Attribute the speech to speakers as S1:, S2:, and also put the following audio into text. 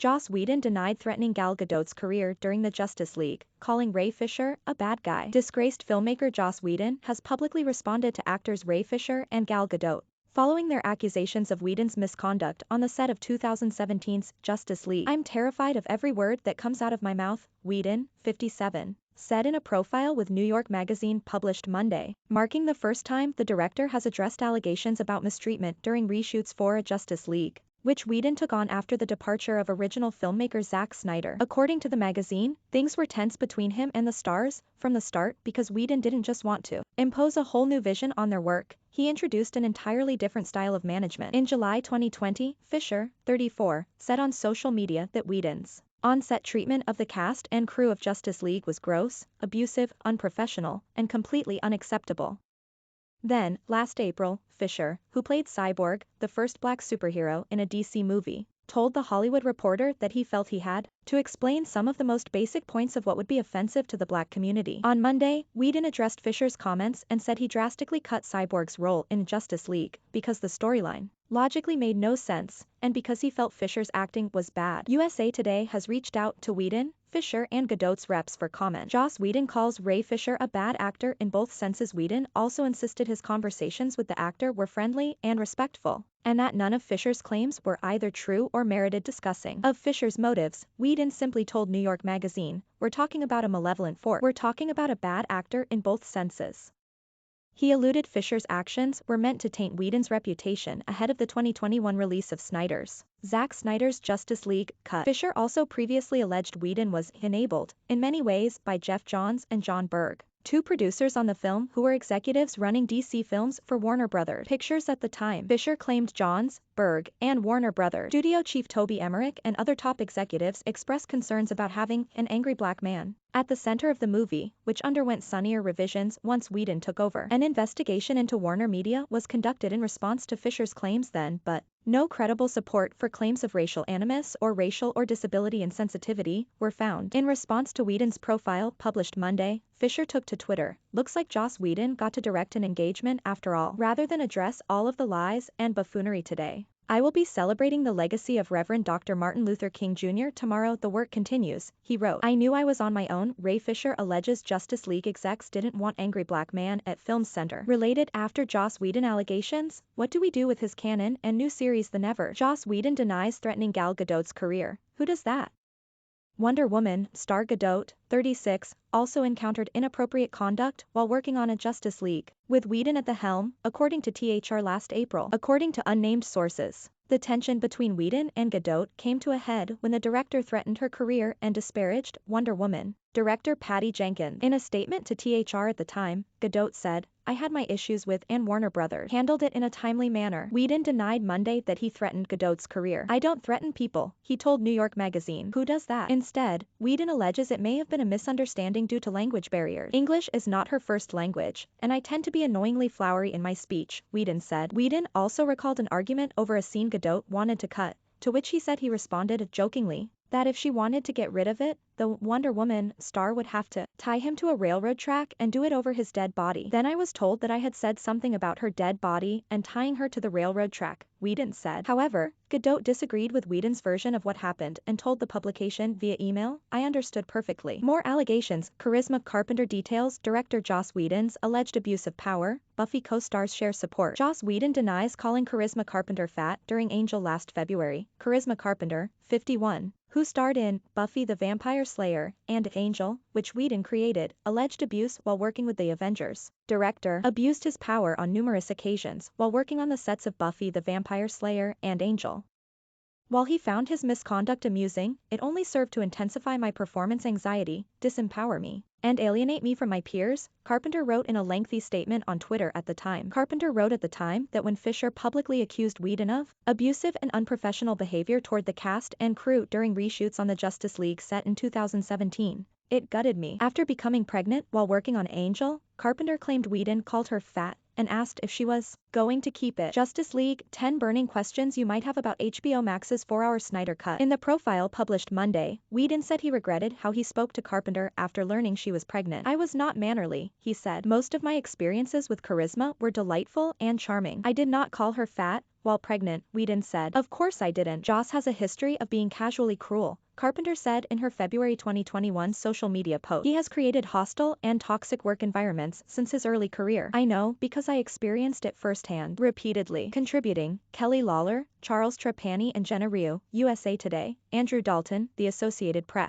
S1: Joss Whedon denied threatening Gal Gadot's career during the Justice League, calling Ray Fisher a bad guy. Disgraced filmmaker Joss Whedon has publicly responded to actors Ray Fisher and Gal Gadot, following their accusations of Whedon's misconduct on the set of 2017's Justice League. "I'm terrified of every word that comes out of my mouth," Whedon, 57, said in a profile with New York Magazine published Monday, marking the first time the director has addressed allegations about mistreatment during reshoots for a Justice League, which Whedon took on after the departure of original filmmaker Zack Snyder. According to the magazine, things were tense between him and the stars from the start because Whedon didn't just want to impose a whole new vision on their work, he introduced an entirely different style of management. In July 2020, Fisher, 34, said on social media that Whedon's on-set treatment of the cast and crew of Justice League was gross, abusive, unprofessional, and completely unacceptable. Then, last April, Fisher, who played Cyborg, the first black superhero in a DC movie, told The Hollywood Reporter that he felt he had to explain some of the most basic points of what would be offensive to the black community. On Monday, Whedon addressed Fisher's comments and said he drastically cut Cyborg's role in Justice League because the storyline logically made no sense, and because he felt Fisher's acting was bad. USA Today has reached out to Whedon, Fisher and Gadot's reps for comment. Joss Whedon calls Ray Fisher a bad actor in both senses. Whedon also insisted his conversations with the actor were friendly and respectful, and that none of Fisher's claims were either true or merited discussing. Of Fisher's motives, Whedon simply told New York Magazine, "We're talking about a malevolent force. We're talking about a bad actor in both senses." He alluded Fisher's actions were meant to taint Whedon's reputation ahead of the 2021 release of Zack Snyder's Justice League cut. Fisher also previously alleged Whedon was enabled, in many ways, by Jeff Johns and John Berg, two producers on the film who were executives running DC films for Warner Brothers Pictures at the time. Fisher claimed Johns, Berg, and Warner Brothers studio chief Toby Emmerich and other top executives expressed concerns about having an angry black man at the center of the movie, which underwent sunnier revisions once Whedon took over. An investigation into Warner Media was conducted in response to Fisher's claims then, but no credible support for claims of racial animus or racial or disability insensitivity were found. In response to Whedon's profile published Monday, Fisher took to Twitter, "Looks like Joss Whedon got to direct an engagement after all. Rather than address all of the lies and buffoonery today, I will be celebrating the legacy of Reverend Dr. Martin Luther King Jr. tomorrow. The work continues," he wrote. "I knew I was on my own." Ray Fisher alleges Justice League execs didn't want angry black man at film center. Related after Joss Whedon allegations, what do we do with his canon and new series The Never? Joss Whedon denies threatening Gal Gadot's career. Who does that? Wonder Woman star Gadot, 36, also encountered inappropriate conduct while working on a Justice League, with Whedon at the helm, according to THR last April. According to unnamed sources, the tension between Whedon and Gadot came to a head when the director threatened her career and disparaged Wonder Woman director Patty Jenkins. In a statement to THR at the time, Gadot said, "I had my issues with and Warner Brothers handled it in a timely manner." Whedon denied Monday that he threatened Gadot's career. "I don't threaten people," he told New York Magazine. Who does that? Instead, Whedon alleges it may have been a misunderstanding due to language barriers. "English is not her first language, and I tend to be annoyingly flowery in my speech," Whedon said. Whedon also recalled an argument over a scene Gadot wanted to cut, to which he said he responded jokingly that if she wanted to get rid of it, the Wonder Woman star would have to tie him to a railroad track and do it over his dead body. "Then I was told that I had said something about her dead body and tying her to the railroad track," Whedon said. However, Gadot disagreed with Whedon's version of what happened and told the publication via email, "I understood perfectly." More allegations. Charisma Carpenter details director Joss Whedon's alleged abuse of power. Buffy co-stars share support. Joss Whedon denies calling Charisma Carpenter fat during Angel last February. Charisma Carpenter, 51, who starred in Buffy the Vampire Slayer and Angel, which Whedon created, alleged abuse while working with the Avengers. Director abused his power on numerous occasions while working on the sets of Buffy the Vampire Slayer and Angel. While he found his misconduct amusing, it only served to intensify my performance anxiety, disempower me, and alienate me from my peers, Carpenter wrote in a lengthy statement on Twitter at the time. Carpenter wrote at the time that when Fisher publicly accused Whedon of abusive and unprofessional behavior toward the cast and crew during reshoots on the Justice League set in 2017, "It gutted me." After becoming pregnant while working on Angel, Carpenter claimed Whedon called her fat and asked if she was going to keep it. Justice League, 10 burning questions you might have about HBO Max's 4-hour Snyder cut. In the profile published Monday, Whedon said he regretted how he spoke to Carpenter after learning she was pregnant. "I was not mannerly," he said. "Most of my experiences with Charisma were delightful and charming. I did not call her fat while pregnant, Whedon said. Of course I didn't. Joss has a history of being casually cruel, Carpenter said in her February 2021 social media post. He has created hostile and toxic work environments since his early career. I know because I experienced it firsthand. Repeatedly. Contributing, Kelly Lawler, Charles Trapani and Jenna Ryu, USA Today, Andrew Dalton, The Associated Press.